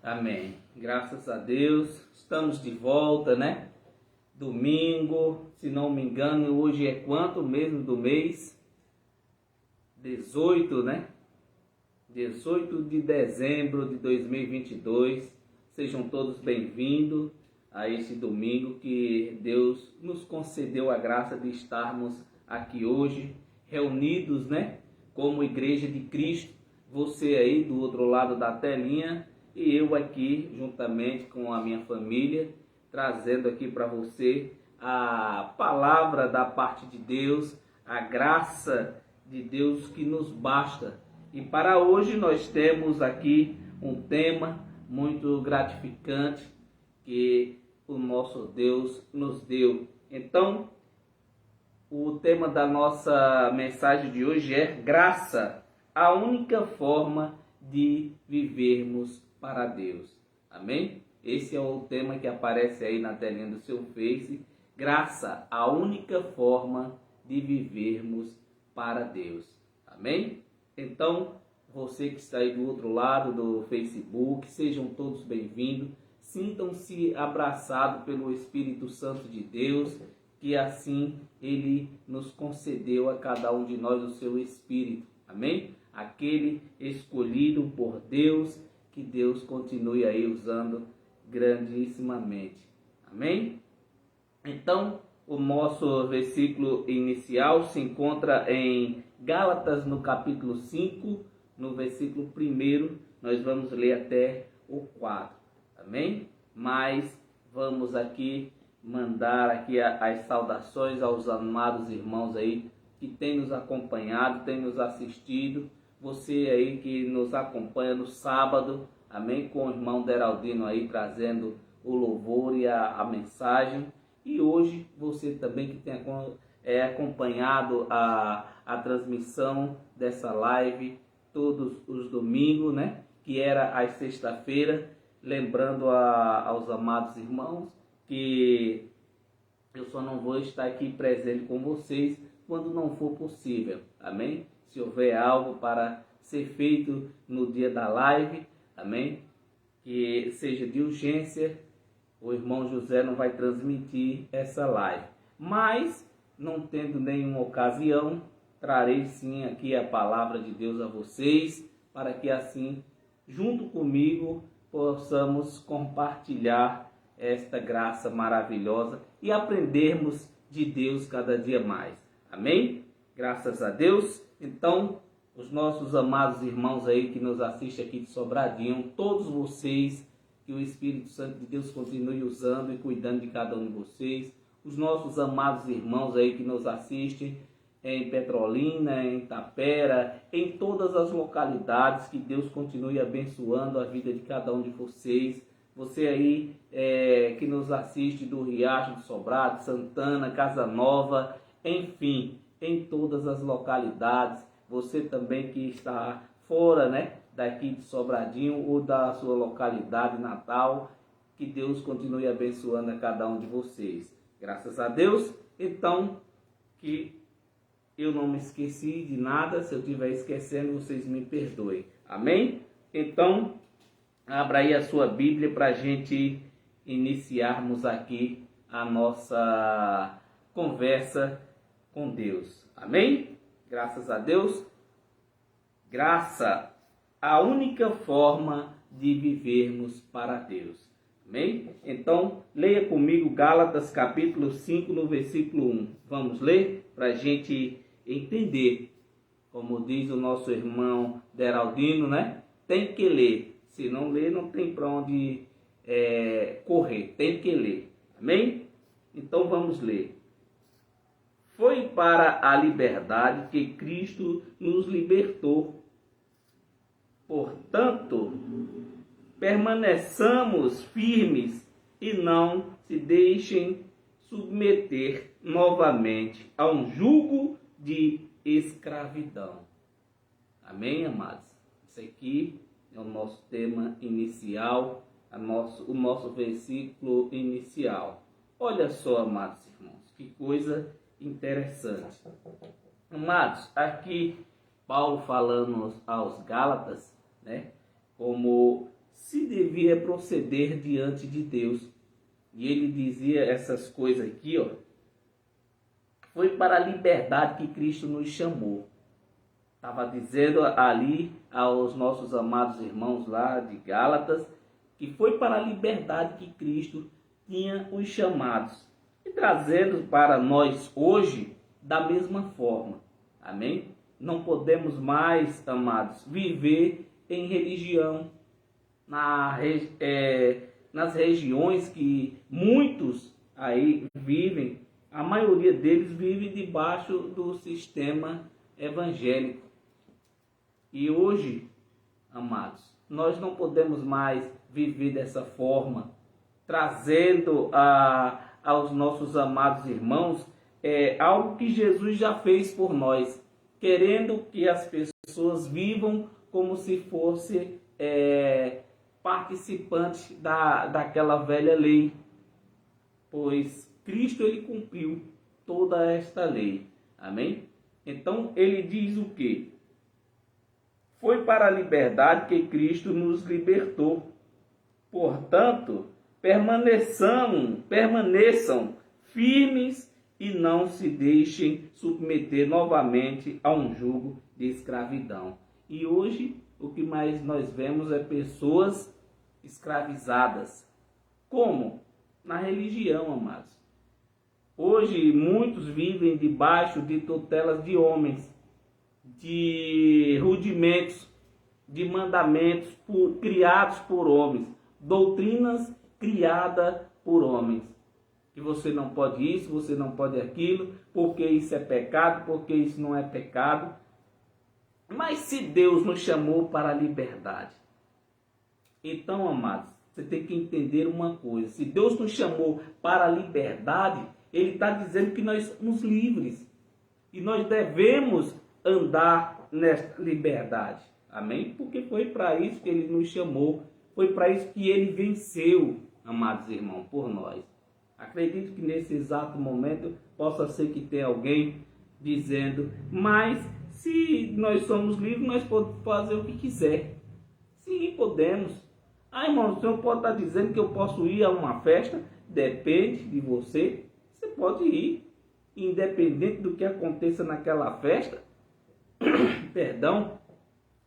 Amém. Graças a Deus, estamos de volta, né? Domingo, se não me engano, hoje é quanto mesmo do mês? 18, né? 18 de dezembro de 2022. Sejam todos bem-vindos a este domingo que Deus nos concedeu a graça de estarmos aqui hoje, reunidos, né? Como Igreja de Cristo. Você aí do outro lado da telinha e eu aqui juntamente com a minha família, trazendo aqui para você a palavra da parte de Deus, a graça de Deus que nos basta. E para hoje nós temos aqui um tema muito gratificante que o nosso Deus nos deu. Então, o tema da nossa mensagem de hoje é graça, a única forma de vivermos para Deus. Amém? Esse é o tema que aparece aí na telinha do seu Face. Graça, a única forma de vivermos para Deus. Amém? Então, você que está aí do outro lado do Facebook, sejam todos bem-vindos. Sintam-se abraçados pelo Espírito Santo de Deus, que assim Ele nos concedeu a cada um de nós o seu Espírito. Amém? Aquele escolhido por Deus, que Deus continue aí usando grandissimamente. Amém? Então, o nosso versículo inicial se encontra em Gálatas, no capítulo 5, no versículo 1, nós vamos ler até o 4. Amém? Mas vamos aqui mandar aqui as saudações aos amados irmãos aí que têm nos acompanhado, têm nos assistido. Você aí que nos acompanha no sábado, amém? Com o irmão Deraldino aí trazendo o louvor e a mensagem. E hoje você também que tem acompanhado a transmissão dessa live todos os domingos, né? Que era às sexta-feira. Lembrando aos amados irmãos que eu só não vou estar aqui presente com vocês quando não for possível, amém? Se houver algo para ser feito no dia da live, amém? Que seja de urgência, o irmão José não vai transmitir essa live. Mas, não tendo nenhuma ocasião, trarei sim aqui a palavra de Deus a vocês, para que assim, junto comigo, possamos compartilhar esta graça maravilhosa e aprendermos de Deus cada dia mais. Amém? Graças a Deus. Então, os nossos amados irmãos aí que nos assistem aqui de Sobradinho, todos vocês, que o Espírito Santo de Deus continue usando e cuidando de cada um de vocês. Os nossos amados irmãos aí que nos assistem em Petrolina, em Tapera, em todas as localidades, que Deus continue abençoando a vida de cada um de vocês. Você aí que nos assiste do Riacho, do Sobrado, Santana, Casa Nova, enfim, em todas as localidades. Você também que está fora, né, daqui de Sobradinho ou da sua localidade natal, que Deus continue abençoando a cada um de vocês. Graças a Deus. Então, que eu não me esqueci de nada. Se eu estiver esquecendo, vocês me perdoem. Amém? Então, abra aí a sua Bíblia para a gente iniciarmos aqui a nossa conversa com Deus. Amém? Graças a Deus. Graça, a única forma de vivermos para Deus. Amém? Então, leia comigo Gálatas capítulo 5, no versículo 1. Vamos ler para a gente entender. Como diz o nosso irmão Deraldino, né? Tem que ler. Se não ler, não tem para onde correr. Tem que ler. Amém? Então vamos ler. Foi para a liberdade que Cristo nos libertou. Portanto, permaneçamos firmes e não se deixem submeter novamente a um jugo de escravidão. Amém, amados? Isso aqui é o nosso tema inicial, o nosso versículo inicial. Olha só, amados irmãos, que coisa interessante. Amados, aqui Paulo falando aos Gálatas, né, como se devia proceder diante de Deus. E ele dizia essas coisas aqui, ó. Foi para a liberdade que Cristo nos chamou. Estava dizendo ali aos nossos amados irmãos lá de Gálatas, que foi para a liberdade que Cristo tinha os chamados. E trazendo para nós hoje da mesma forma. Amém? Não podemos mais, amados, viver em religião. Nas regiões que muitos aí vivem, a maioria deles vive debaixo do sistema evangélico. E hoje, amados, nós não podemos mais viver dessa forma, trazendo aos nossos amados irmãos algo que Jesus já fez por nós, querendo que as pessoas vivam como se fosse participantes daquela velha lei, pois Cristo ele cumpriu toda esta lei. Amém? Então ele diz o quê? Foi para a liberdade que Cristo nos libertou. Portanto, permaneçam firmes e não se deixem submeter novamente a um jugo de escravidão. E hoje o que mais nós vemos é pessoas escravizadas. Como? Na religião, amados. Hoje muitos vivem debaixo de tutelas de homens, de rudimentos, de mandamentos criados por homens, doutrinas criadas por homens. Que você não pode isso, você não pode aquilo, porque isso é pecado, porque isso não é pecado. Mas se Deus nos chamou para a liberdade, então, amados, você tem que entender uma coisa. Se Deus nos chamou para a liberdade, Ele está dizendo que nós somos livres. E nós devemos andar nessa liberdade. Amém? Porque foi para isso que Ele nos chamou. Foi para isso que Ele venceu, amados irmãos, por nós. Acredito que nesse exato momento possa ser que tenha alguém dizendo, mas se nós somos livres, nós podemos fazer o que quiser. Sim, podemos. Ah, irmão, o senhor pode estar dizendo que eu posso ir a uma festa? Depende de você. Você pode ir. Independente do que aconteça naquela festa, perdão,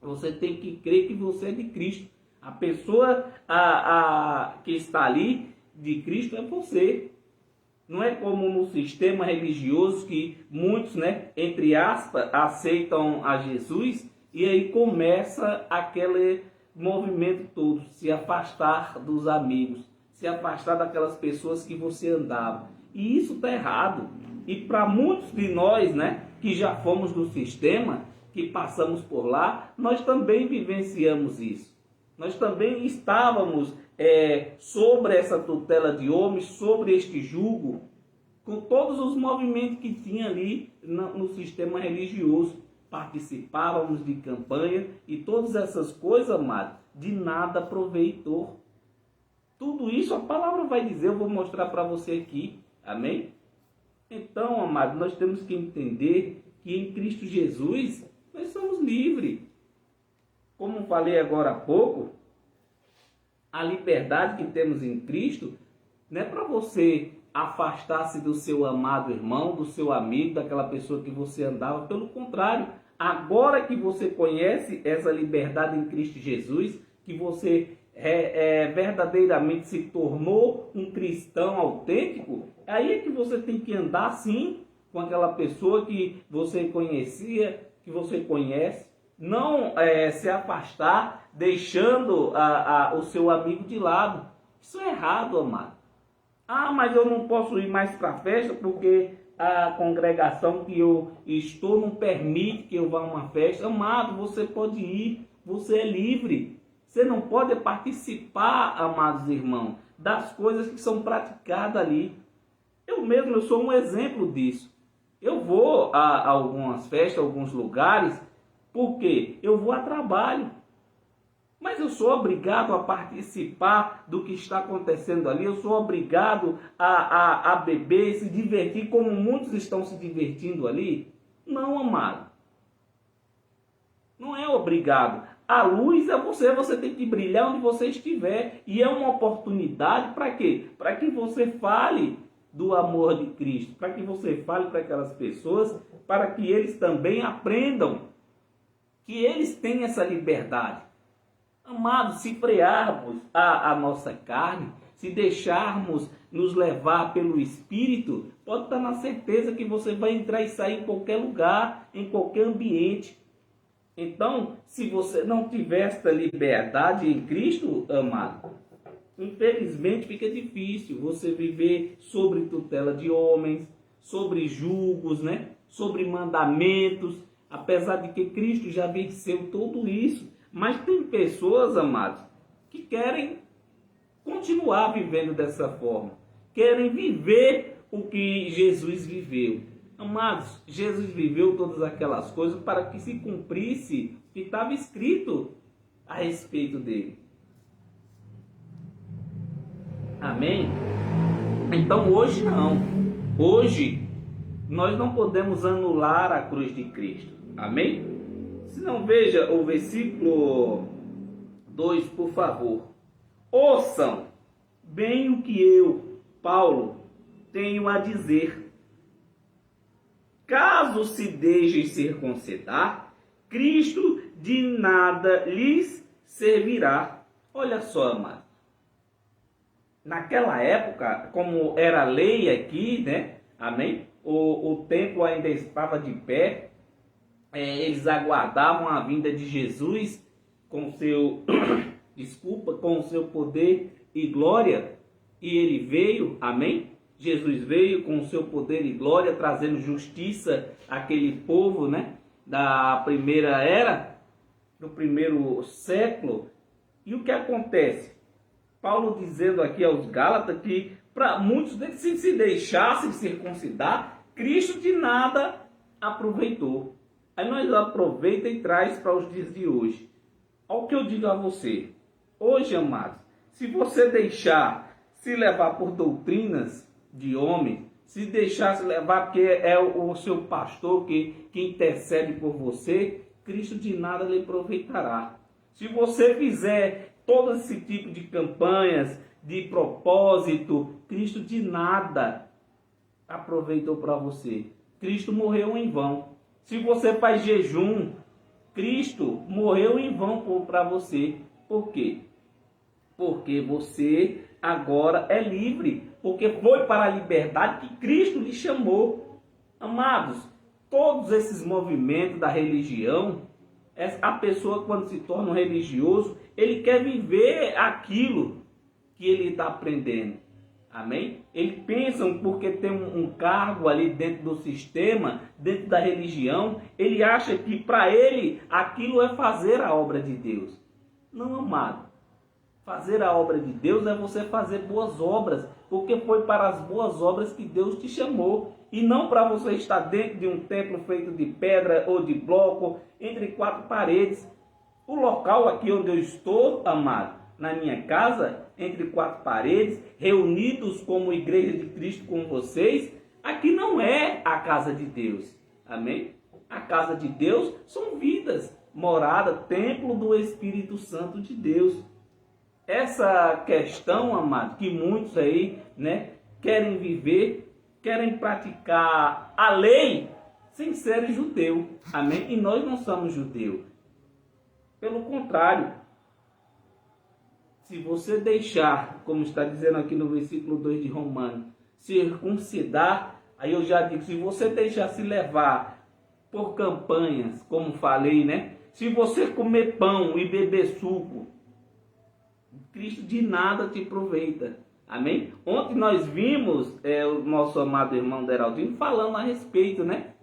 você tem que crer que você é de Cristo. A pessoa que está ali de Cristo é você. Não é como no sistema religioso que muitos, né, entre aspas, aceitam a Jesus e aí começa aquele movimento todo, se afastar dos amigos, se afastar daquelas pessoas que você andava. E isso está errado. E para muitos de nós, né, que já fomos do sistema, que passamos por lá, nós também vivenciamos isso. Nós também estávamos sobre essa tutela de homens, sobre este jugo, com todos os movimentos que tinha ali no sistema religioso. Participávamos de campanha e todas essas coisas, amado, de nada aproveitou. Tudo isso a palavra vai dizer, eu vou mostrar para você aqui. Amém? Então, amado, nós temos que entender que em Cristo Jesus nós somos livres. Como falei agora há pouco, a liberdade que temos em Cristo não é para você afastar-se do seu amado irmão, do seu amigo, daquela pessoa que você andava. Pelo contrário, agora que você conhece essa liberdade em Cristo Jesus, que você verdadeiramente se tornou um cristão autêntico, aí é que você tem que andar sim com aquela pessoa que você conhecia, que você conhece. Não se afastar deixando o seu amigo de lado. Isso é errado, amado. Ah, mas eu não posso ir mais para a festa porque a congregação que eu estou não permite que eu vá a uma festa. Amado, você pode ir, você é livre. Você não pode participar, amados irmãos, das coisas que são praticadas ali. Eu sou um exemplo disso. Eu vou a algumas festas, a alguns lugares, porque eu vou a trabalho. Mas eu sou obrigado a participar do que está acontecendo ali. Eu sou obrigado a beber, se divertir como muitos estão se divertindo ali. Não, amado. Não é obrigado. A luz é você, você tem que brilhar onde você estiver. E é uma oportunidade para quê? Para que você fale do amor de Cristo, para que você fale para aquelas pessoas, para que eles também aprendam que eles têm essa liberdade. Amados, se frearmos a nossa carne, se deixarmos nos levar pelo Espírito, pode estar na certeza que você vai entrar e sair em qualquer lugar, em qualquer ambiente. Então, se você não tiver esta liberdade em Cristo, amado, infelizmente fica difícil você viver sobre tutela de homens, sobre julgos, né? Sobre mandamentos, apesar de que Cristo já venceu tudo isso. Mas tem pessoas, amados, que querem continuar vivendo dessa forma. Querem viver o que Jesus viveu. Amados, Jesus viveu todas aquelas coisas para que se cumprisse o que estava escrito a respeito dele. Amém? Então hoje não. Hoje nós não podemos anular a cruz de Cristo. Amém? Se não, veja o versículo 2, por favor. Ouçam bem o que eu, Paulo, tenho a dizer. Caso se deixem circuncidar, Cristo de nada lhes servirá. Olha só, amado. Naquela época, como era lei aqui, né? Amém? O templo ainda estava de pé. Eles aguardavam a vinda de Jesus com seu com o seu poder e glória, e ele veio, amém? Jesus veio com o seu poder e glória, trazendo justiça àquele povo, né? Da primeira era, do primeiro século. E o que acontece? Paulo dizendo aqui aos Gálatas que para muitos deles, se deixassem circuncidar, Cristo de nada aproveitou. Aí nós aproveita e traz para os dias de hoje. Olha o que eu digo a você. Hoje, amados, se você deixar se levar por doutrinas de homens, se deixar se levar porque é o seu pastor que intercede por você, Cristo de nada lhe aproveitará. Se você fizer todo esse tipo de campanhas, de propósito, Cristo de nada aproveitou para você. Cristo morreu em vão. Se você faz jejum, Cristo morreu em vão para você. Por quê? Porque você agora é livre. Porque foi para a liberdade que Cristo lhe chamou. Amados, todos esses movimentos da religião, a pessoa quando se torna um religioso, ele quer viver aquilo que ele está aprendendo. Amém? Eles pensam porque tem um cargo ali dentro do sistema, dentro da religião, ele acha que para ele aquilo é fazer a obra de Deus. Não, amado. Fazer a obra de Deus é você fazer boas obras, porque foi para as boas obras que Deus te chamou. E não para você estar dentro de um templo feito de pedra ou de bloco, entre quatro paredes. O local aqui onde eu estou, amado, na minha casa, entre quatro paredes, reunidos como igreja de Cristo com vocês, aqui não é a casa de Deus. Amém? A casa de Deus são vidas, morada, templo do Espírito Santo de Deus. Essa questão, amado, que muitos aí, né, querem viver, querem praticar a lei sem serem judeu. Amém? E nós não somos judeus. Pelo contrário, se você deixar, como está dizendo aqui no versículo 2 de Romanos, circuncidar, aí eu já digo, se você deixar se levar por campanhas, como falei, né? Se você comer pão e beber suco, Cristo de nada te aproveita. Amém? Ontem nós vimos o nosso amado irmão Deraldinho falando a respeito, né?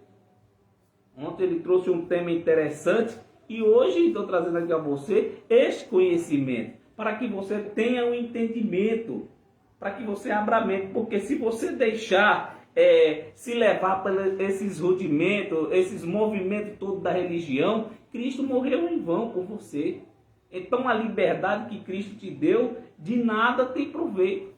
Ontem ele trouxe um tema interessante e hoje estou trazendo aqui a você este conhecimento, para que você tenha um entendimento, para que você abra a mente, porque se você deixar se levar por esses rudimentos, esses movimentos todos da religião, Cristo morreu em vão por você. Então a liberdade que Cristo te deu, de nada tem proveito.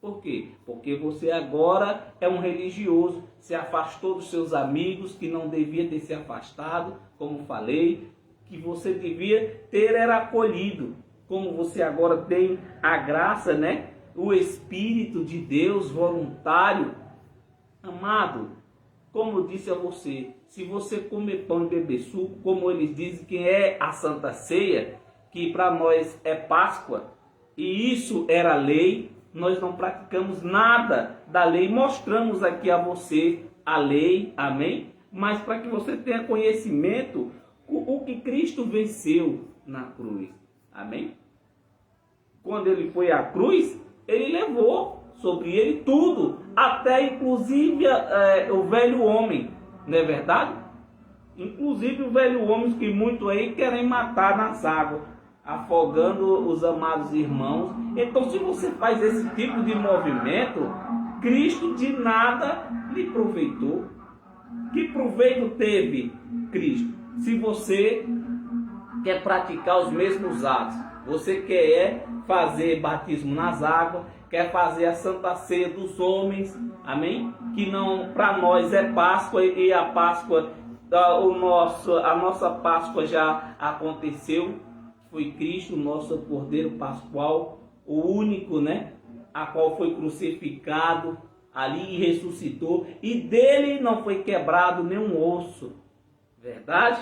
Por quê? Porque você agora é um religioso, se afastou dos seus amigos, que não devia ter se afastado, como falei, que você devia ter era acolhido. Como você agora tem a graça, né? O Espírito de Deus voluntário. Amado, como eu disse a você, se você comer pão e beber suco, como eles dizem que é a Santa Ceia, que para nós é Páscoa, e isso era lei, nós não praticamos nada da lei, mostramos aqui a você a lei, amém? Mas para que você tenha conhecimento o que Cristo venceu na cruz, amém? Quando ele foi à cruz, ele levou sobre ele tudo, até inclusive o velho homem, não é verdade? Inclusive o velho homem que muito aí querem matar nas águas, afogando os amados irmãos. Então, se você faz esse tipo de movimento, Cristo de nada lhe proveitou. Que proveito teve Cristo? Se você quer praticar os mesmos atos, você quer fazer batismo nas águas, quer fazer a Santa Ceia dos homens, amém? Que não, para nós é Páscoa, e a Páscoa, a nossa Páscoa já aconteceu, foi Cristo, nosso Cordeiro Pascual, o único, né? A qual foi crucificado ali e ressuscitou, e dele não foi quebrado nenhum osso, verdade?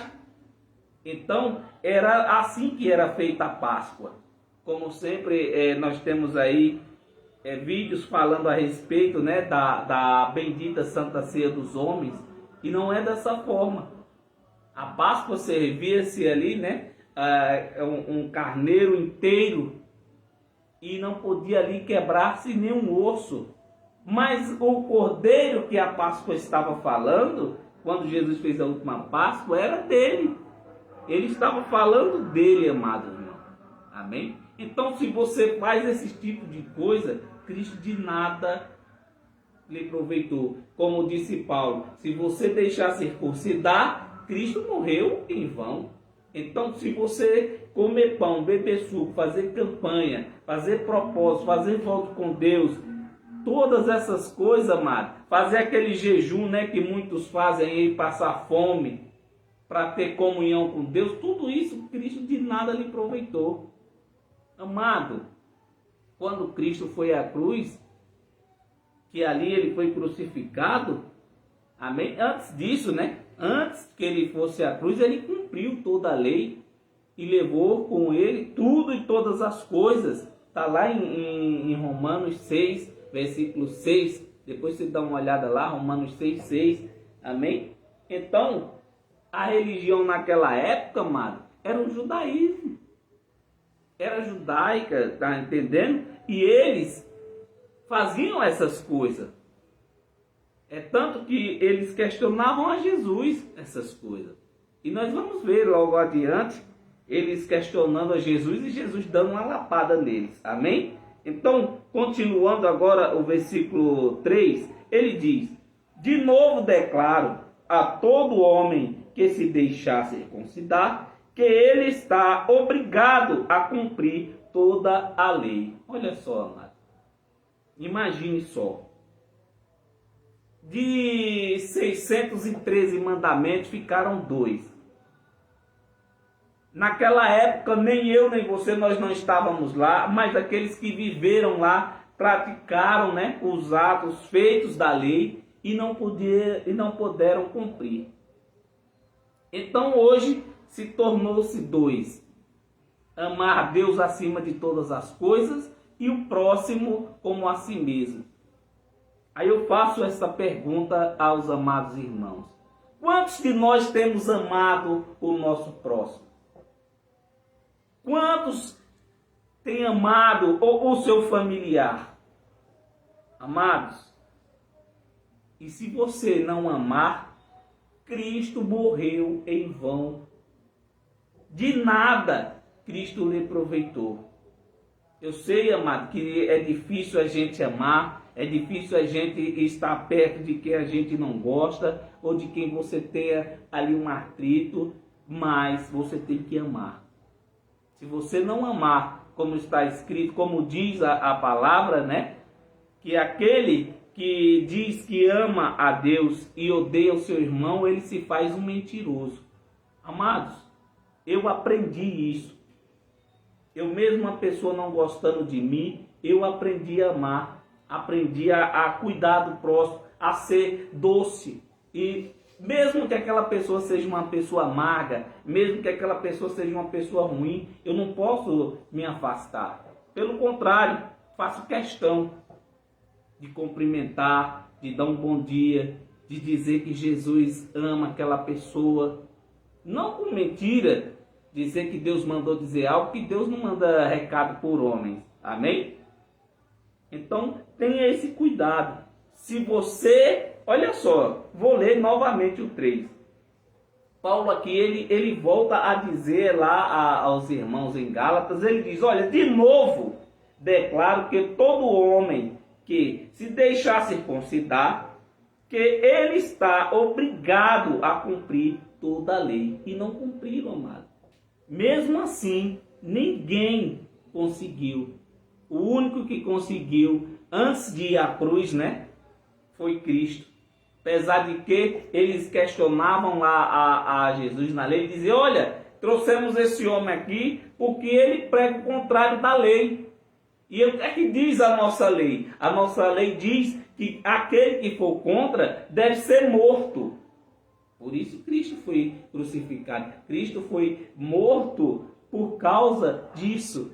Então, era assim que era feita a Páscoa. Como sempre, nós temos aí vídeos falando a respeito, né, da bendita Santa Ceia dos homens, e não é dessa forma. A Páscoa servia-se ali, né, um carneiro inteiro, e não podia ali quebrar-se nenhum osso. Mas o cordeiro que a Páscoa estava falando, quando Jesus fez a última Páscoa, era dele. Ele estava falando dele, amado irmão. Amém? Então, se você faz esse tipo de coisa, Cristo de nada lhe aproveitou. Como disse Paulo, se você deixar circuncidar, Cristo morreu em vão. Então, se você comer pão, beber suco, fazer campanha, fazer propósito, fazer voto com Deus, todas essas coisas, amado, fazer aquele jejum, né, que muitos fazem aí, passar fome, para ter comunhão com Deus, tudo isso Cristo de nada lhe aproveitou. Amado, quando Cristo foi à cruz, que ali ele foi crucificado, amém? Antes disso, né? Antes que ele fosse à cruz, ele cumpriu toda a lei e levou com ele tudo e todas as coisas. Está lá em Romanos 6, versículo 6. Depois você dá uma olhada lá, Romanos 6, 6. Amém? Então, a religião naquela época, amado, era o judaísmo. Era judaica, tá entendendo? E eles faziam essas coisas. É tanto que eles questionavam a Jesus essas coisas. E nós vamos ver logo adiante eles questionando a Jesus e Jesus dando uma lapada neles. Amém? Então, continuando agora o versículo 3, ele diz: de novo declaro a todo homem que se deixar circuncidar, que ele está obrigado a cumprir toda a lei. Olha só, amado. Imagine só. De 613 mandamentos ficaram 2. Naquela época, nem eu nem você, nós não estávamos lá, mas aqueles que viveram lá, praticaram, né, os atos feitos da lei e não puderam cumprir. Então hoje se tornou-se 2. Amar a Deus acima de todas as coisas e o próximo como a si mesmo. Aí eu faço essa pergunta aos amados irmãos. Quantos de nós temos amado o nosso próximo? Quantos têm amado o seu familiar? Amados, e se você não amar, Cristo morreu em vão. De nada Cristo lhe aproveitou. Eu sei, amado, que é difícil a gente amar, é difícil a gente estar perto de quem a gente não gosta, ou de quem você tenha ali um atrito, mas você tem que amar. Se você não amar, como está escrito, como diz a palavra, né? Que aquele que diz que ama a Deus e odeia o seu irmão, ele se faz um mentiroso. Amados, Eu aprendi isso. Eu mesmo, uma pessoa não gostando de mim, eu aprendi a amar, aprendi a cuidar do próximo, a ser doce. E mesmo que aquela pessoa seja uma pessoa amarga, mesmo que aquela pessoa seja uma pessoa ruim, eu não posso me afastar. Pelo contrário, faço questão de cumprimentar, de dar um bom dia, de dizer que Jesus ama aquela pessoa. Não com mentira, dizer que Deus mandou dizer algo, que Deus não manda recado por homens. Amém? Então, tenha esse cuidado. Se você, olha só, vou ler novamente o 3. Paulo aqui, ele volta a dizer lá aos irmãos em Gálatas, ele diz, olha, de novo, declaro que todo homem que se deixar circuncidar, que ele está obrigado a cumprir toda a lei. E não cumpriram, amado. Mesmo assim, ninguém conseguiu. O único que conseguiu antes de ir à cruz, né, foi Cristo. Apesar de que eles questionavam a Jesus na lei, diziam, olha, trouxemos esse homem aqui porque ele prega o contrário da lei. E o que é que diz a nossa lei? A nossa lei diz que aquele que for contra deve ser morto. Por isso Cristo foi crucificado. Cristo foi morto por causa disso.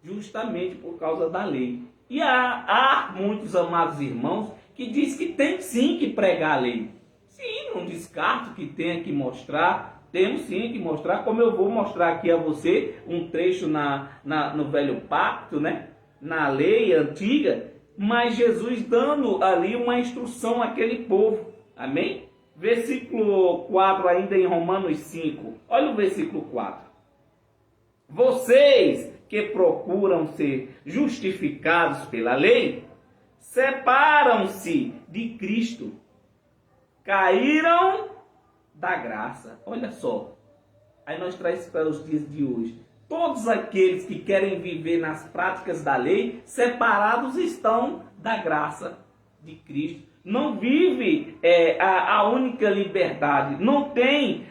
Justamente por causa da lei. E há muitos amados irmãos que diz que tem sim que pregar a lei. Sim, não descarto que tenha que mostrar. Temos sim que mostrar, como eu vou mostrar aqui a você um trecho no Velho Pacto, né? Na lei antiga, mas Jesus dando ali uma instrução àquele povo. Amém? Versículo 4 ainda em Romanos 5. Olha o versículo 4. Vocês que procuram ser justificados pela lei, separam-se de Cristo, caíram da graça. Olha só, aí nós traz para os dias de hoje. Todos aqueles que querem viver nas práticas da lei, separados estão da graça de Cristo. Não vive a única liberdade, não tem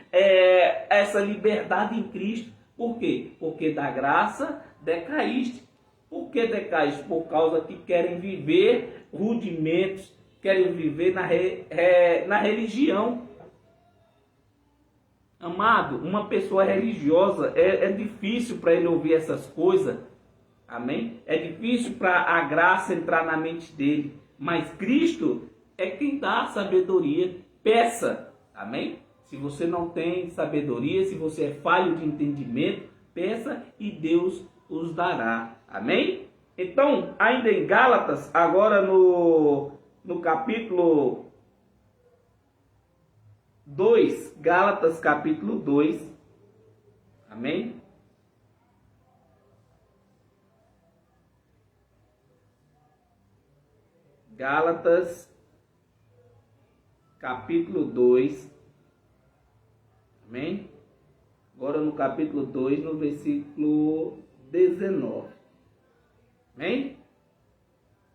essa liberdade em Cristo. Por quê? Porque da graça decaíste. Por que decaíste? Por causa que querem viver rudimentos, querem viver na religião. Amado, uma pessoa religiosa, é difícil para ele ouvir essas coisas. Amém? É difícil para a graça entrar na mente dele. Mas Cristo é quem dá a sabedoria. Peça. Amém? Se você não tem sabedoria, se você é falho de entendimento, peça e Deus os dará. Amém? Então, ainda em Gálatas, agora no capítulo 2, Gálatas capítulo 2, amém? Gálatas capítulo 2, amém? Agora no capítulo 2, no versículo 19, amém?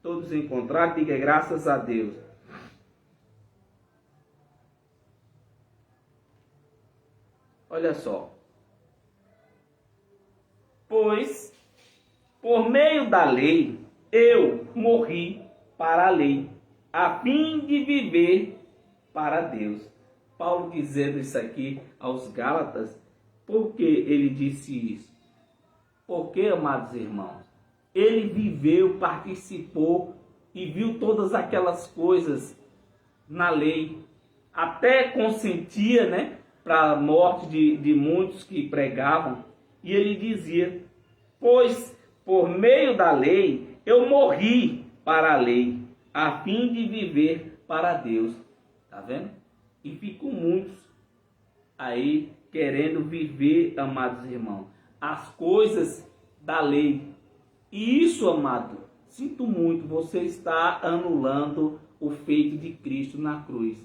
Todos encontraram, diga graças a Deus. Olha só. Pois, por meio da lei, eu morri para a lei, a fim de viver para Deus. Paulo dizendo isso aqui aos Gálatas, por que ele disse isso? Porque, amados irmãos, ele viveu, participou e viu todas aquelas coisas na lei, até consentia, né? Para a morte de muitos que pregavam, e ele dizia, pois por meio da lei eu morri para a lei, a fim de viver para Deus. Tá vendo? E ficam muitos aí querendo viver, amados irmãos, as coisas da lei. E isso, amado, sinto muito, você está anulando o feito de Cristo na cruz.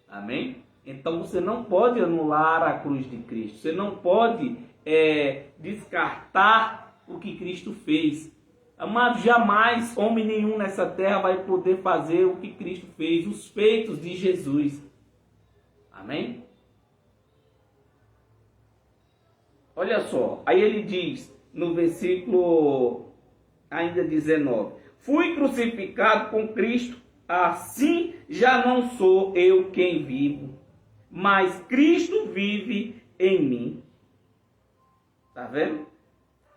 Amém? Então você não pode anular a cruz de Cristo. Você não pode descartar o que Cristo fez. Amado, jamais homem nenhum nessa terra vai poder fazer o que Cristo fez, os feitos de Jesus. Amém? Olha só, aí ele diz no versículo ainda 19: fui crucificado com Cristo, assim já não sou eu quem vivo, mas Cristo vive em mim. Tá vendo?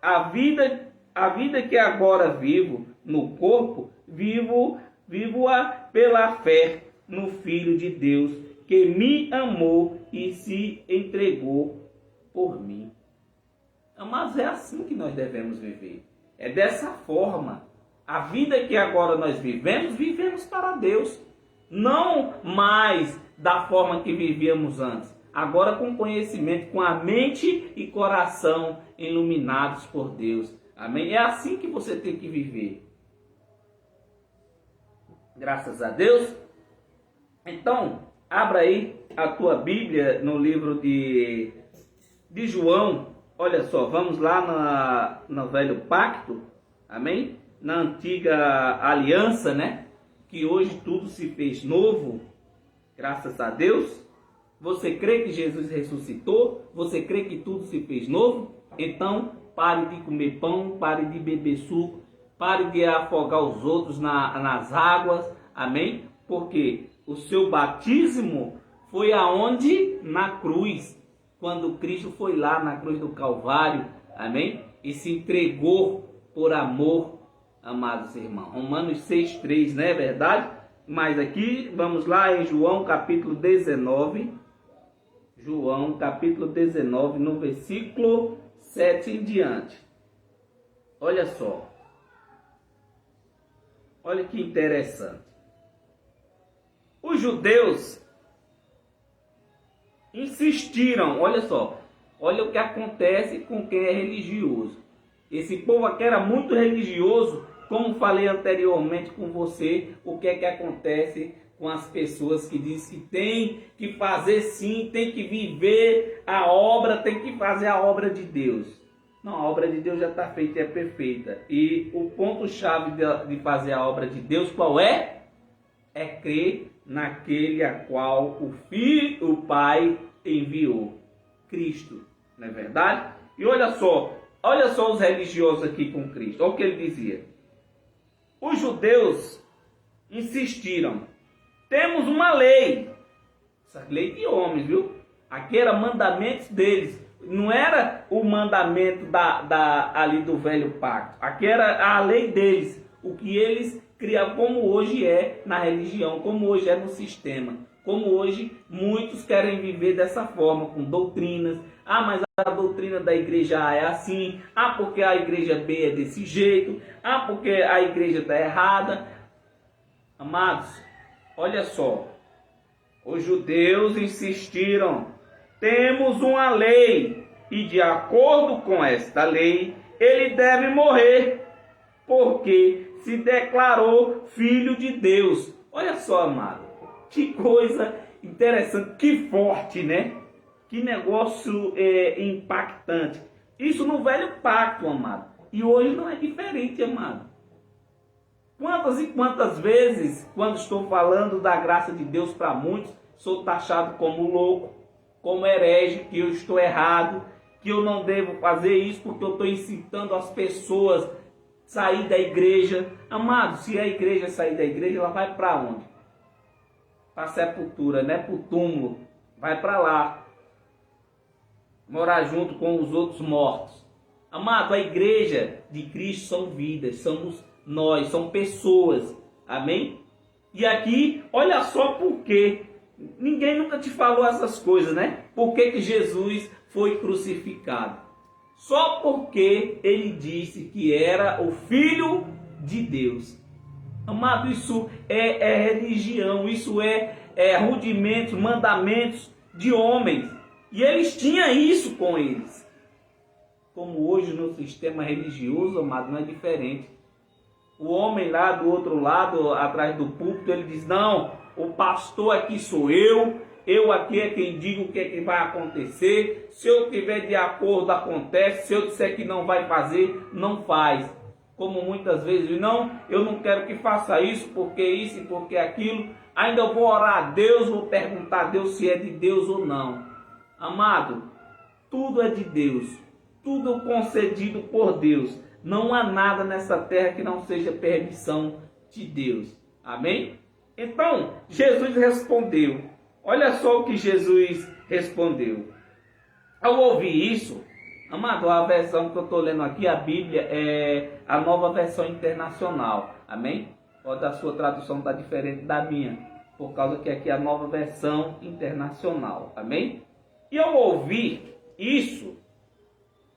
A vida que agora vivo no corpo, vivo-a pela fé no Filho de Deus, que me amou e se entregou por mim. Mas é assim que nós devemos viver. É dessa forma. A vida que agora nós vivemos para Deus. Não mais da forma que vivíamos antes. Agora com conhecimento, com a mente e coração iluminados por Deus. Amém? É assim que você tem que viver. Graças a Deus. Então, abra aí a tua Bíblia no livro de João. Olha só, vamos lá no Velho Pacto, amém? Na Antiga Aliança, né? Que hoje tudo se fez novo, graças a Deus. Você crê que Jesus ressuscitou? Você crê que tudo se fez novo? Então, pare de comer pão, pare de beber suco, pare de afogar os outros nas águas, amém? Porque o seu batismo foi aonde? Na cruz. Quando Cristo foi lá na cruz do Calvário, amém? E se entregou por amor, amados irmãos. Romanos 6,3, não é verdade? Mas aqui, vamos lá em João capítulo 19. João capítulo 19, no versículo 7 em diante. Olha só. Olha que interessante. Os judeus insistiram, olha só, olha o que acontece com quem é religioso. Esse povo aqui era muito religioso, como falei anteriormente com você, o que é que acontece com as pessoas que dizem que tem que fazer sim, tem que viver a obra, tem que fazer a obra de Deus. Não, a obra de Deus já está feita e é perfeita. E o ponto-chave de fazer a obra de Deus qual é? É crer naquele a qual o Pai enviou, Cristo, não é verdade? E olha só os religiosos aqui com Cristo, olha o que ele dizia. Os judeus insistiram, temos uma lei, essa lei de homens, viu? Aqui era mandamentos deles, não era o mandamento ali do velho pacto, aqui era a lei deles, o que eles criavam, como hoje é na religião, como hoje é no sistema, como hoje muitos querem viver dessa forma, com doutrinas. Ah, mas a doutrina da igreja A é assim, ah, porque a igreja B é desse jeito, ah, porque a igreja está errada. Amados, olha só, os judeus insistiram, temos uma lei, e de acordo com esta lei, ele deve morrer, porque se declarou filho de Deus. Olha só, amado, que coisa interessante, que forte, né? Que negócio impactante. Isso no velho pacto, amado. E hoje não é diferente, amado. Quantas e quantas vezes, quando estou falando da graça de Deus para muitos, sou taxado como louco, como herege, que eu estou errado, que eu não devo fazer isso porque eu estou incitando as pessoas a sair da igreja. Amado, se a igreja sair da igreja, ela vai para onde? Para a sepultura, né? Para o túmulo. Vai para lá. Morar junto com os outros mortos. Amado, a igreja de Cristo são vidas, somos nós, são pessoas. Amém? E aqui, olha só por quê. Ninguém nunca te falou essas coisas, né? Por que Jesus foi crucificado? Só porque ele disse que era o Filho de Deus. Amado, isso é religião, isso é rudimentos, mandamentos de homens. E eles tinham isso com eles. Como hoje no sistema religioso, amado, não é diferente. O homem lá do outro lado, atrás do púlpito, ele diz, não, o pastor aqui sou eu aqui é quem digo o que é que vai acontecer, se eu estiver de acordo acontece, se eu disser que não vai fazer, não faz. Como muitas vezes, não, eu não quero que faça isso, porque isso e porque aquilo, ainda eu vou orar a Deus, vou perguntar a Deus se é de Deus ou não. Amado, tudo é de Deus. tudo concedido por Deus. Não há nada nessa terra que não seja permissão de Deus. Amém? Então, Jesus respondeu. Olha só o que Jesus respondeu. Ao ouvir isso, amado, a versão que eu estou lendo aqui, a Bíblia, é a Nova Versão Internacional. Amém? Pode a sua tradução estar diferente da minha, por causa que aqui é a Nova Versão Internacional. Amém? E ao ouvir isso,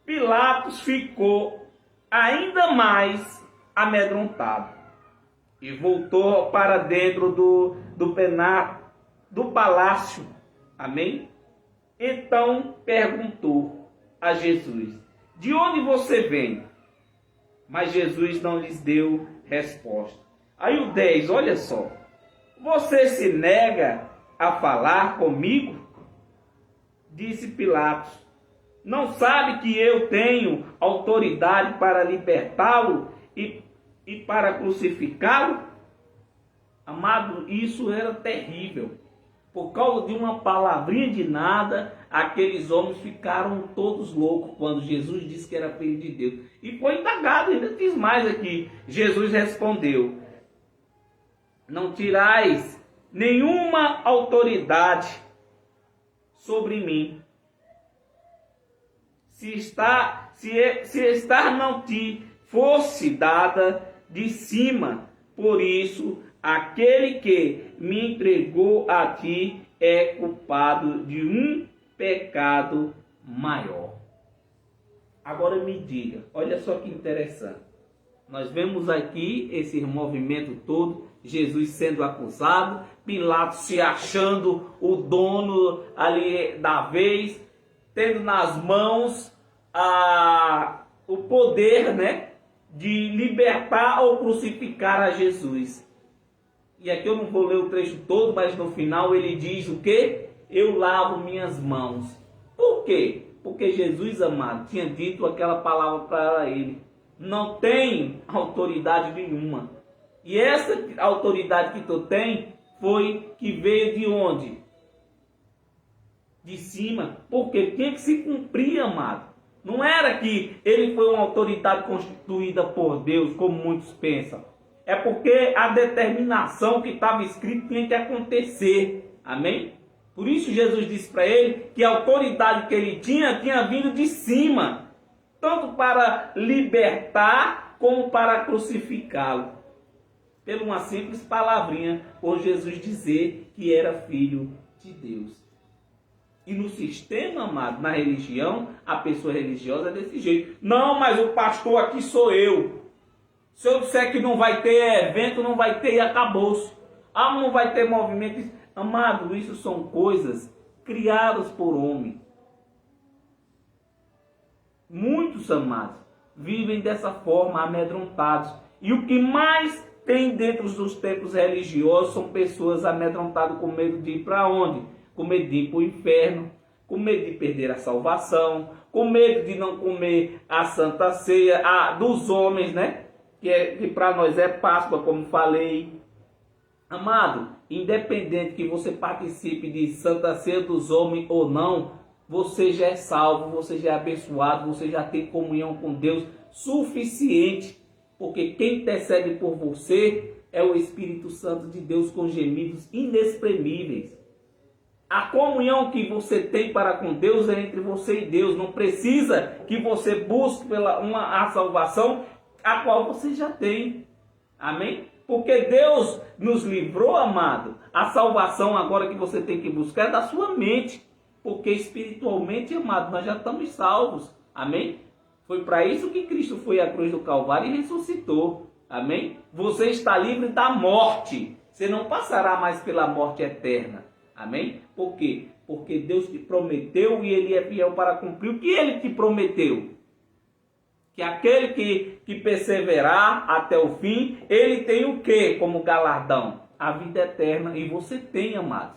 Pilatos ficou ainda mais amedrontado e voltou para dentro do palácio. Amém? Então perguntou a Jesus: de onde você vem? Mas Jesus não lhes deu resposta. Aí o 10, olha só. Você se nega a falar comigo? Disse Pilatos. Não sabe que eu tenho autoridade para libertá-lo e para crucificá-lo? Amado, isso era terrível. Por causa de uma palavrinha de nada, aqueles homens ficaram todos loucos quando Jesus disse que era filho de Deus. E foi indagado, ainda diz mais aqui. Jesus respondeu: não tirais nenhuma autoridade sobre mim. Se estar não te fosse dada de cima, por isso aquele que me entregou a ti é culpado de um pecado maior. Agora me diga, olha só que interessante. Nós vemos aqui esse movimento todo, Jesus sendo acusado, Pilatos se achando o dono ali da vez, tendo nas mãos o poder, né, de libertar ou crucificar a Jesus. E aqui eu não vou ler o trecho todo, mas no final ele diz o quê? Eu lavo minhas mãos. Por quê? Porque Jesus, amado, tinha dito aquela palavra para ele. Não tem autoridade nenhuma. E essa autoridade que tu tem foi que veio de onde? De cima. Porque tinha que se cumprir, amado. Não era que ele foi uma autoridade constituída por Deus, como muitos pensam. É porque a determinação que estava escrito tinha que acontecer. Amém? Por isso Jesus disse para ele que a autoridade que ele tinha vindo de cima. Tanto para libertar como para crucificá-lo. Por uma simples palavrinha, por Jesus dizer que era filho de Deus. E no sistema, amado, na religião, a pessoa religiosa é desse jeito. Não, mas o pastor aqui sou eu. Se eu disser que não vai ter evento, não vai ter e acabou-se. Ah, não vai ter movimento. Amado, isso são coisas criadas por homem. Muitos, amados, vivem dessa forma, amedrontados. E o que mais tem dentro dos templos religiosos são pessoas amedrontadas com medo de ir para onde? Com medo de ir para o inferno, com medo de perder a salvação, com medo de não comer a Santa Ceia dos homens, né? Que para nós é Páscoa, como falei. Amado, independente que você participe de Santa Ceia dos homens ou não, você já é salvo, você já é abençoado, você já tem comunhão com Deus suficiente. Porque quem intercede por você é o Espírito Santo de Deus com gemidos inexprimíveis. A comunhão que você tem para com Deus é entre você e Deus. Não precisa que você busque a salvação a qual você já tem. Amém? Porque Deus nos livrou, amado. A salvação agora que você tem que buscar é da sua mente. Porque espiritualmente, amado, nós já estamos salvos. Amém? Foi para isso que Cristo foi à cruz do Calvário e ressuscitou. Amém? Você está livre da morte. Você não passará mais pela morte eterna. Amém? Por quê? Porque Deus te prometeu e Ele é fiel para cumprir o que Ele te prometeu. Que aquele que perseverar até o fim, ele tem o quê como galardão? A vida eterna. E você tem, amados.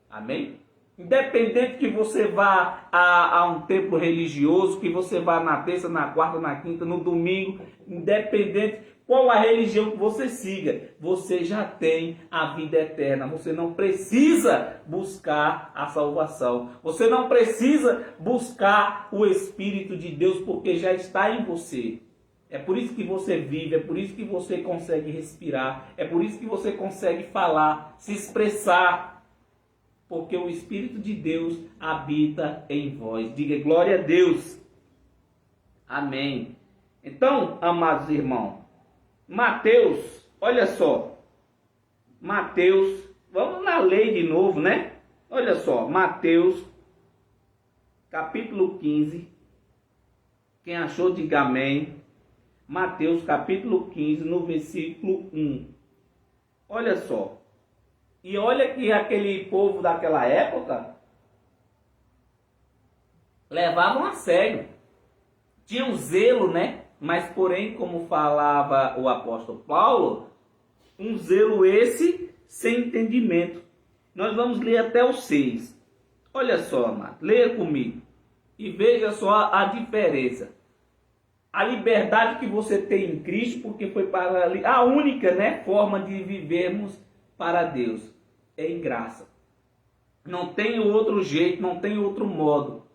Amém? Independente que você vá a um templo religioso, que você vá na terça, na quarta, na quinta, no domingo, independente qual a religião que você siga, você já tem a vida eterna. Você não precisa buscar a salvação. Você não precisa buscar o Espírito de Deus, porque já está em você. É por isso que você vive, é por isso que você consegue respirar, é por isso que você consegue falar, se expressar, porque o Espírito de Deus habita em vós. Diga glória a Deus. Amém. Então, amados irmãos, Mateus, olha só, Mateus, vamos na lei de novo, né? Olha só, Mateus, capítulo 15, quem achou, diga amém. Mateus capítulo 15, no versículo 1. Olha só. E olha que aquele povo daquela época levavam a sério. Tinham zelo, né? Mas porém, como falava o apóstolo Paulo, um zelo esse sem entendimento. Nós vamos ler até o 6. Olha só, amado. Leia comigo. E veja só a diferença. A liberdade que você tem em Cristo, porque foi para a única, né, forma de vivermos para Deus. É em graça. Não tem outro jeito, não tem outro modo.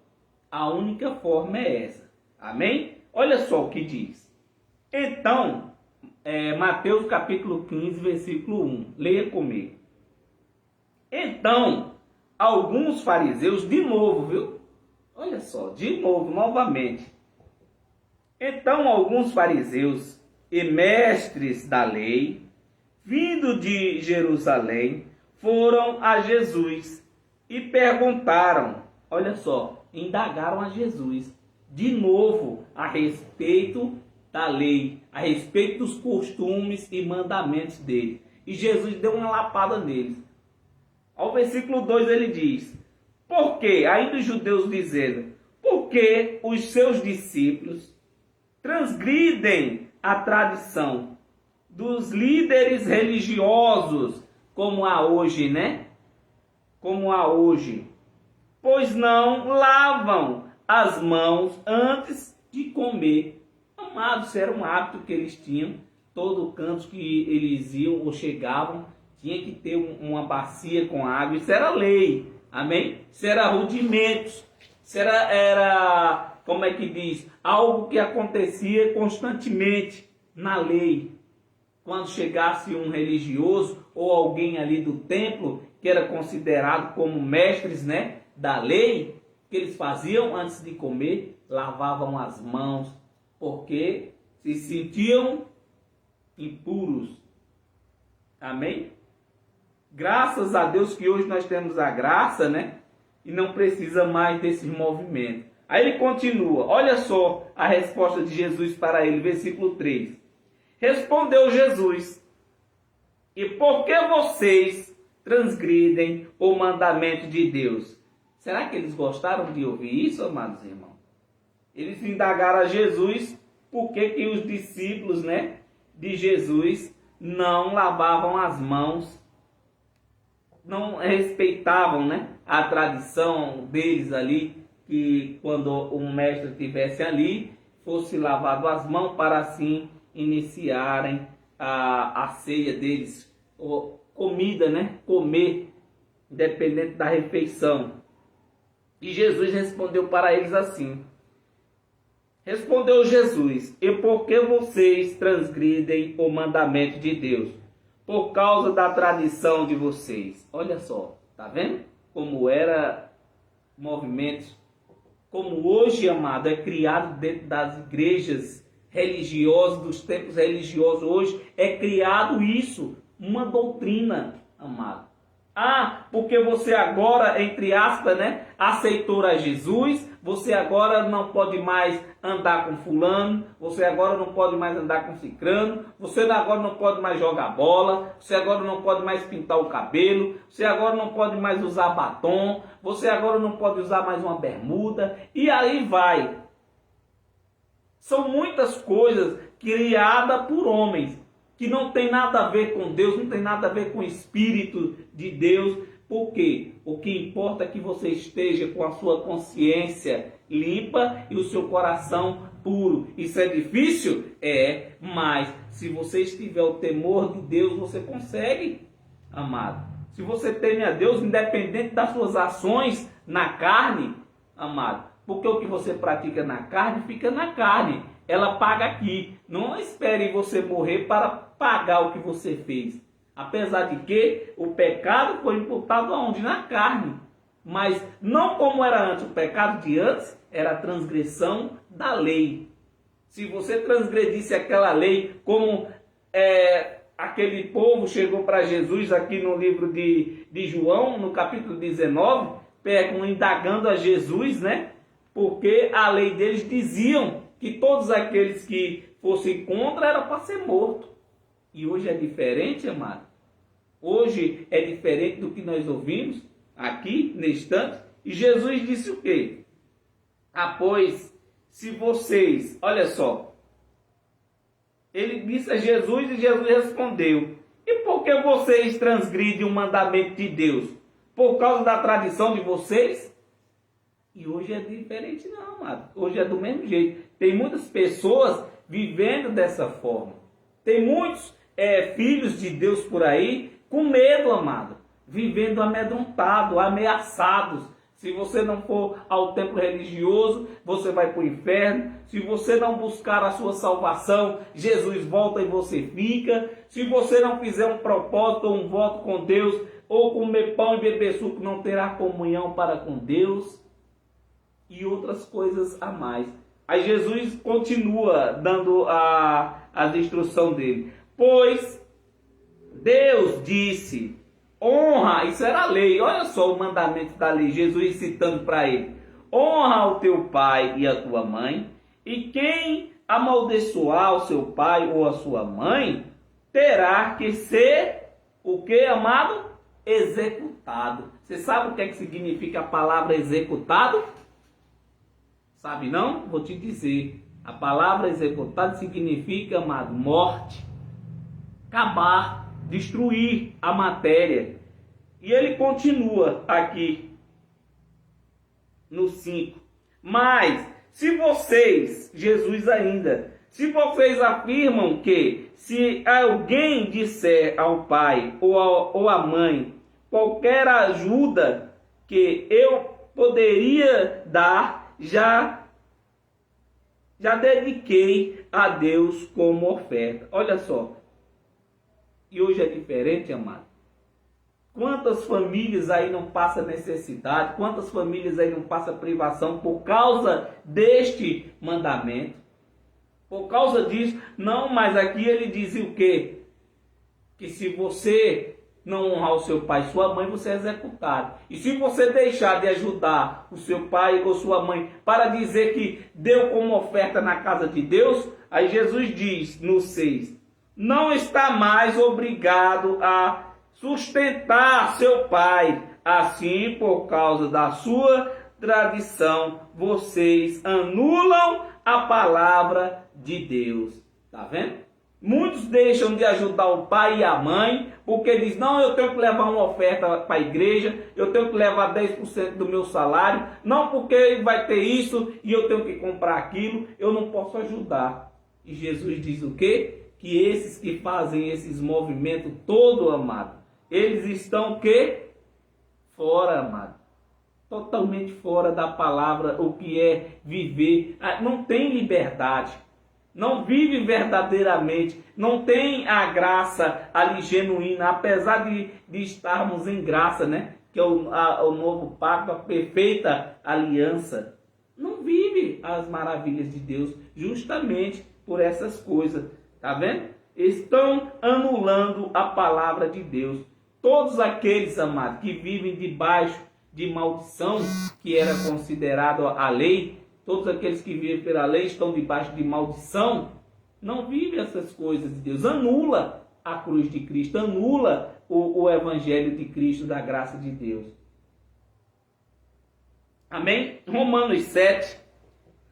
A única forma é essa. Amém? Olha só o que diz. Então, Mateus capítulo 15, versículo 1. Leia comigo. Então, alguns fariseus, de novo, viu? Olha só, de novo, novamente. Então alguns fariseus e mestres da lei, vindo de Jerusalém, foram a Jesus e perguntaram, olha só, indagaram a Jesus, de novo, a respeito da lei, a respeito dos costumes e mandamentos dele. E Jesus deu uma lapada neles. Ao versículo 2 ele diz, porque, ainda os judeus dizendo, porque os seus discípulos transgridem a tradição dos líderes religiosos, como há hoje, né? Como há hoje. Pois não lavam as mãos antes de comer. Amados, era um hábito que eles tinham. Todo canto que eles iam ou chegavam, tinha que ter uma bacia com água. Isso era lei. Amém? Isso era rudimentos. Isso era como é que diz? Algo que acontecia constantemente na lei. Quando chegasse um religioso ou alguém ali do templo, que era considerado como mestres, né, da lei, o que eles faziam antes de comer? Lavavam as mãos, porque se sentiam impuros. Amém? Graças a Deus que hoje nós temos a graça, né? E não precisa mais desses movimentos. Aí ele continua, olha só a resposta de Jesus para ele, versículo 3. Respondeu Jesus, e por que vocês transgridem o mandamento de Deus? Será que eles gostaram de ouvir isso, amados irmãos? Eles indagaram a Jesus por que os discípulos, né, de Jesus não lavavam as mãos, não respeitavam, né, a tradição deles ali, que quando um mestre estivesse ali, fosse lavado as mãos para assim iniciarem a ceia deles, ou comida, né? Comer, independente da refeição. E Jesus respondeu para eles assim. Respondeu Jesus, e por que vocês transgridem o mandamento de Deus? Por causa da tradição de vocês. Olha só, tá vendo? Como era movimentos. Como hoje, amado, é criado dentro das igrejas religiosas, dos templos religiosos, hoje é criado isso, uma doutrina, amado. Ah, porque você agora, entre aspas, né, aceitou a Jesus, você agora não pode mais andar com fulano, você agora não pode mais andar com cicrano, você agora não pode mais jogar bola, você agora não pode mais pintar o cabelo, você agora não pode mais usar batom, você agora não pode usar mais uma bermuda, e aí vai. São muitas coisas criadas por homens, que não tem nada a ver com Deus, não tem nada a ver com o Espírito de Deus. Por quê? O que importa é que você esteja com a sua consciência limpa e o seu coração puro. Isso é difícil? É, mas Se você tiver o temor de Deus, você consegue, amado. Se você teme a Deus, independente das suas ações na carne, amado, porque o que você pratica na carne, fica na carne. Ela paga aqui. Não espere você morrer para pagar o que você fez. Apesar de que o pecado foi imputado aonde? Na carne. Mas não como era antes. O pecado de antes era a transgressão da lei. Se você transgredisse aquela lei, como aquele povo chegou para Jesus aqui no livro de João, no capítulo 19, indagando a Jesus, né? Porque a lei deles diziam que todos aqueles que fossem contra era para ser morto. E hoje é diferente, amado. Hoje é diferente do que nós ouvimos aqui, neste instante. E Jesus disse o quê? Pois, se vocês... Olha só. Ele disse a Jesus e Jesus respondeu: e por que vocês transgridem o mandamento de Deus? Por causa da tradição de vocês? E hoje é diferente não, amado. Hoje é do mesmo jeito. Tem muitas pessoas vivendo dessa forma. Tem muitos filhos de Deus por aí com medo, amado. Vivendo amedrontado, ameaçados. Se você não for ao templo religioso, você vai para o inferno. Se você não buscar a sua salvação, Jesus volta e você fica. Se você não fizer um propósito ou um voto com Deus, ou comer pão e beber suco, não terá comunhão para com Deus. E outras coisas a mais. Aí Jesus continua dando as instruções dele. Pois Deus disse... Honra, isso era a lei, olha só o mandamento da lei, Jesus citando para ele: honra o teu pai e a tua mãe, e quem amaldiçoar o seu pai ou a sua mãe, terá que ser, o que, amado? Executado. Você sabe o que significa a palavra executado? Sabe não? Vou te dizer. A palavra executado significa, amado, morte, acabar, destruir a matéria. E ele continua aqui no 5. Mas se vocês, Jesus ainda, se vocês afirmam que se alguém disser ao pai ou à mãe qualquer ajuda que eu poderia dar, já dediquei a Deus como oferta. Olha só. E hoje é diferente, amado. Quantas famílias aí não passam necessidade? Quantas famílias aí não passam privação por causa deste mandamento? Por causa disso. Não, mas aqui ele dizia o quê? Que se você não honrar o seu pai e sua mãe, você é executado. E se você deixar de ajudar o seu pai ou sua mãe para dizer que deu como oferta na casa de Deus, aí Jesus diz no 6... não está mais obrigado a sustentar seu pai. Assim, por causa da sua tradição, vocês anulam a palavra de Deus. Tá vendo? Muitos deixam de ajudar o pai e a mãe, porque diz: não, eu tenho que levar uma oferta para a igreja, eu tenho que levar 10% do meu salário, não porque vai ter isso e eu tenho que comprar aquilo, eu não posso ajudar. E Jesus diz o quê? Que esses que fazem esses movimentos todo, amado, eles estão o quê? Fora, amado. Totalmente fora da palavra, o que é viver. Não tem liberdade. Não vive verdadeiramente. Não tem a graça ali genuína, apesar de estarmos em graça, né? Que é o novo pacto, a perfeita aliança. Não vive as maravilhas de Deus justamente por essas coisas. Tá vendo? Estão anulando a palavra de Deus. Todos aqueles, amados, que vivem debaixo de maldição, que era considerado a lei, todos aqueles que vivem pela lei estão debaixo de maldição, não vivem essas coisas de Deus. Anula a cruz de Cristo, anula o evangelho de Cristo, da graça de Deus. Amém? Romanos 7,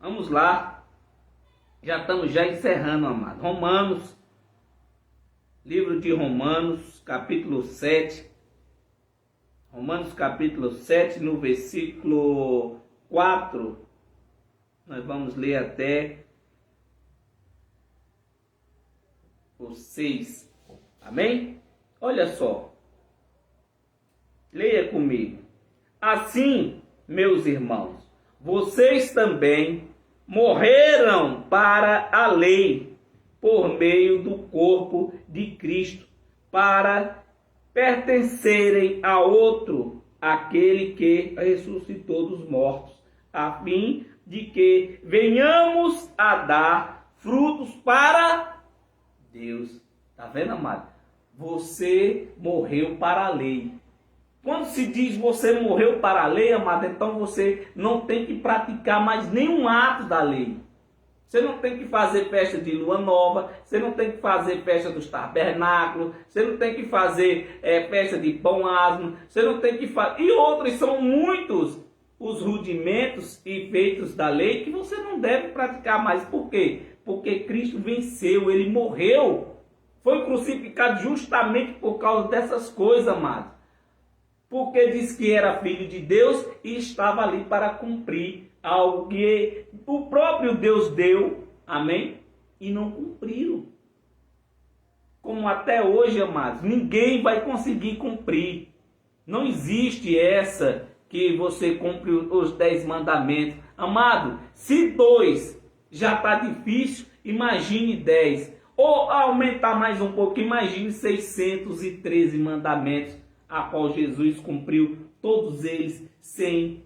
vamos lá. Já estamos encerrando, amado. Romanos, livro de Romanos, capítulo 7. Romanos, capítulo 7, no versículo 4. Nós vamos ler até o 6. Amém? Olha só. Leia comigo. Assim, meus irmãos, vocês também morreram para a lei, por meio do corpo de Cristo, para pertencerem a outro, aquele que ressuscitou dos mortos, a fim de que venhamos a dar frutos para Deus. Está vendo, amado? Você morreu para a lei. Quando se diz você morreu para a lei, amado, então você não tem que praticar mais nenhum ato da lei. Você não tem que fazer festa de lua nova, você não tem que fazer festa dos tabernáculos, você não tem que fazer festa de pão asmo, você não tem que fazer... E outros são muitos os rudimentos e feitos da lei que você não deve praticar mais. Por quê? Porque Cristo venceu, ele morreu, foi crucificado justamente por causa dessas coisas, amados. Porque diz que era filho de Deus e estava ali para cumprir algo que o próprio Deus deu, amém? E não cumpriram. Como até hoje, amados, ninguém vai conseguir cumprir. Não existe essa que você cumpre os 10 mandamentos. Amado, se 2 já está difícil, imagine 10. Ou aumentar mais um pouco, imagine 613 mandamentos, a qual Jesus cumpriu todos eles sem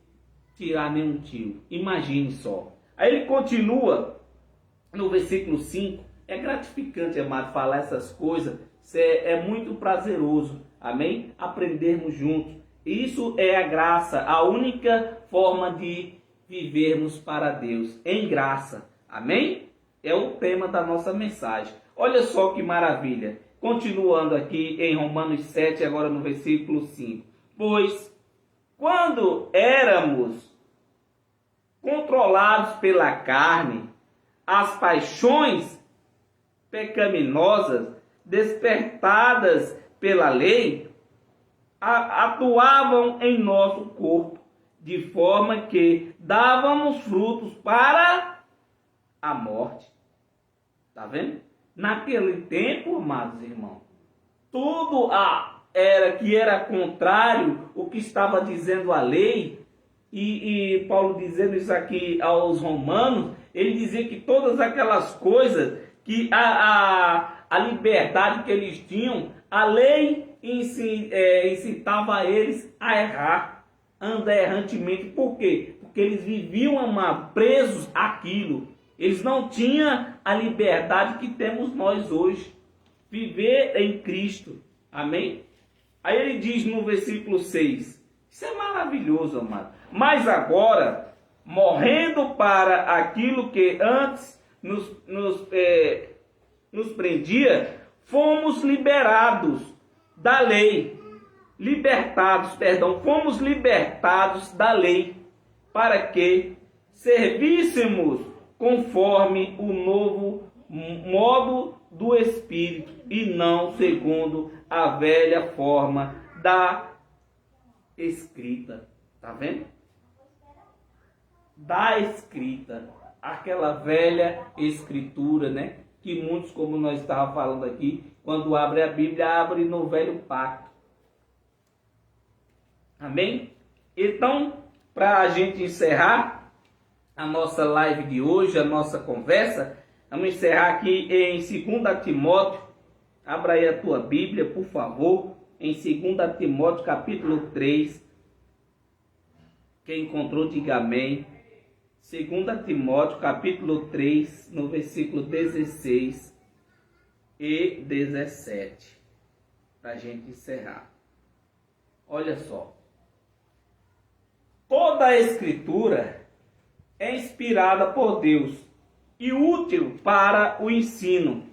tirar nenhum tiro. Imagine só. Aí ele continua no versículo 5. É gratificante, amado, falar essas coisas. É muito prazeroso, amém? Aprendermos juntos. Isso é a graça, a única forma de vivermos para Deus, em graça, amém? É o tema da nossa mensagem. Olha só que maravilha. Continuando aqui em Romanos 7, agora no versículo 5. Pois, quando éramos controlados pela carne, as paixões pecaminosas despertadas pela lei atuavam em nosso corpo, de forma que dávamos frutos para a morte. Está vendo? Naquele tempo, amados irmãos, tudo era contrário o que estava dizendo a lei, e Paulo dizendo isso aqui aos romanos, ele dizia que todas aquelas coisas, que a liberdade que eles tinham, a lei incitava eles a errar, andar errantemente. Por quê? Porque eles viviam, amados, presos àquilo. Eles não tinham a liberdade que temos nós hoje. Viver em Cristo. Amém? Aí ele diz no versículo 6. Isso é maravilhoso, amado. Mas agora, morrendo para aquilo que antes nos prendia, fomos liberados da lei. Fomos libertados da lei. Para que servíssemos conforme o novo modo do Espírito, e não segundo a velha forma da escrita. Tá vendo? Da escrita. Aquela velha escritura, né? Que muitos, como nós estávamos falando aqui, quando abre a Bíblia, abre no velho pacto. Amém? Então, para a gente encerrar a nossa live de hoje, a nossa conversa, vamos encerrar aqui em 2 Timóteo. Abra aí a tua Bíblia, por favor, em 2 Timóteo, capítulo 3. Quem encontrou, diga amém. 2 Timóteo, capítulo 3, no versículo 16 e 17. Para a gente encerrar. Olha só. Toda a Escritura é inspirada por Deus e útil para o ensino,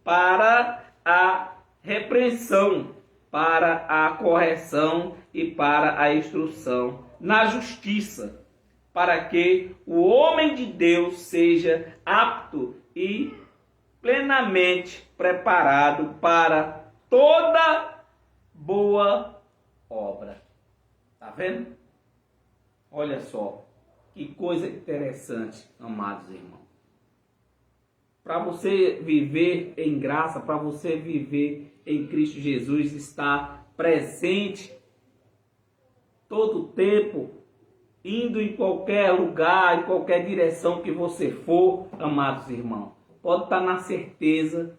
para a repreensão, para a correção e para a instrução na justiça, para que o homem de Deus seja apto e plenamente preparado para toda boa obra. Tá vendo? Olha só. Que coisa interessante, amados irmãos. para você viver em graça, para você viver em Cristo Jesus, está presente todo o tempo, indo em qualquer lugar, em qualquer direção que você for, amados irmãos. Pode estar na certeza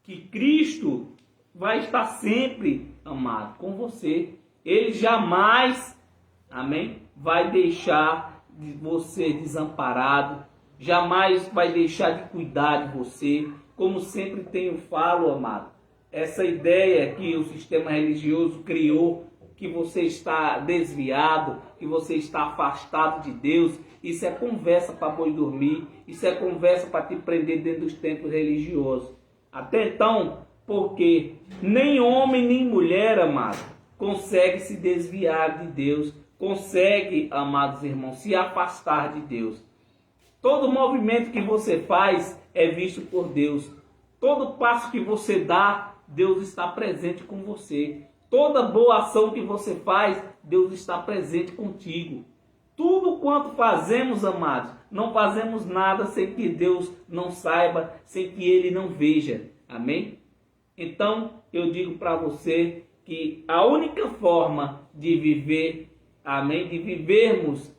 que Cristo vai estar sempre, amado, com você. Ele jamais, amém, vai deixar você desamparado, jamais vai deixar de cuidar de você. Como sempre tenho falo, amado, essa ideia que o sistema religioso criou, que você está desviado, que você está afastado de Deus, isso é conversa para boi dormir, isso é conversa para te prender dentro dos templos religiosos. Até então, porque nem homem nem mulher, amado, consegue se desviar de Deus, consegue, amados irmãos, se afastar de Deus. Todo movimento que você faz é visto por Deus. Todo passo que você dá, Deus está presente com você. Toda boa ação que você faz, Deus está presente contigo. Tudo quanto fazemos, amados, não fazemos nada sem que Deus não saiba, sem que Ele não veja. Amém? Então, eu digo para você que a única forma de viver, amém, de vivermos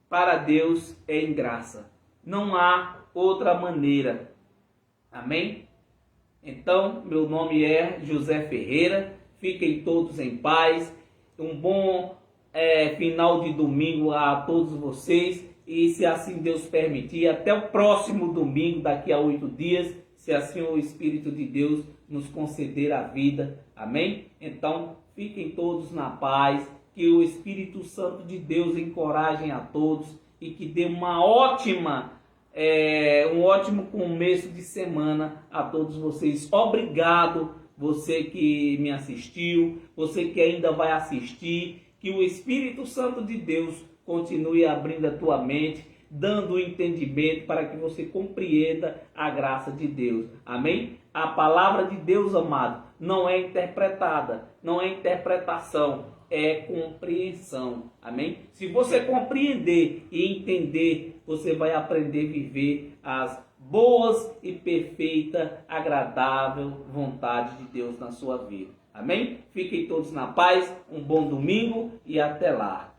para Deus é em graça. Não há outra maneira. Amém? Então, meu nome é José Ferreira. Fiquem todos em paz. Um bom final de domingo a todos vocês. E se assim Deus permitir, até o próximo domingo, daqui a 8 dias, se assim o Espírito de Deus nos conceder a vida. Amém? Então, fiquem todos na paz. Que o Espírito Santo de Deus encoraje a todos e que dê um ótimo começo de semana a todos vocês. Obrigado, você que me assistiu, você que ainda vai assistir, que o Espírito Santo de Deus continue abrindo a tua mente, dando o entendimento para que você compreenda a graça de Deus. Amém? A palavra de Deus, amado, não é interpretada, não é interpretação, é compreensão. Amém? Se você compreender e entender, você vai aprender a viver as boas e perfeita, agradável vontade de Deus na sua vida. Amém? Fiquem todos na paz, um bom domingo e até lá.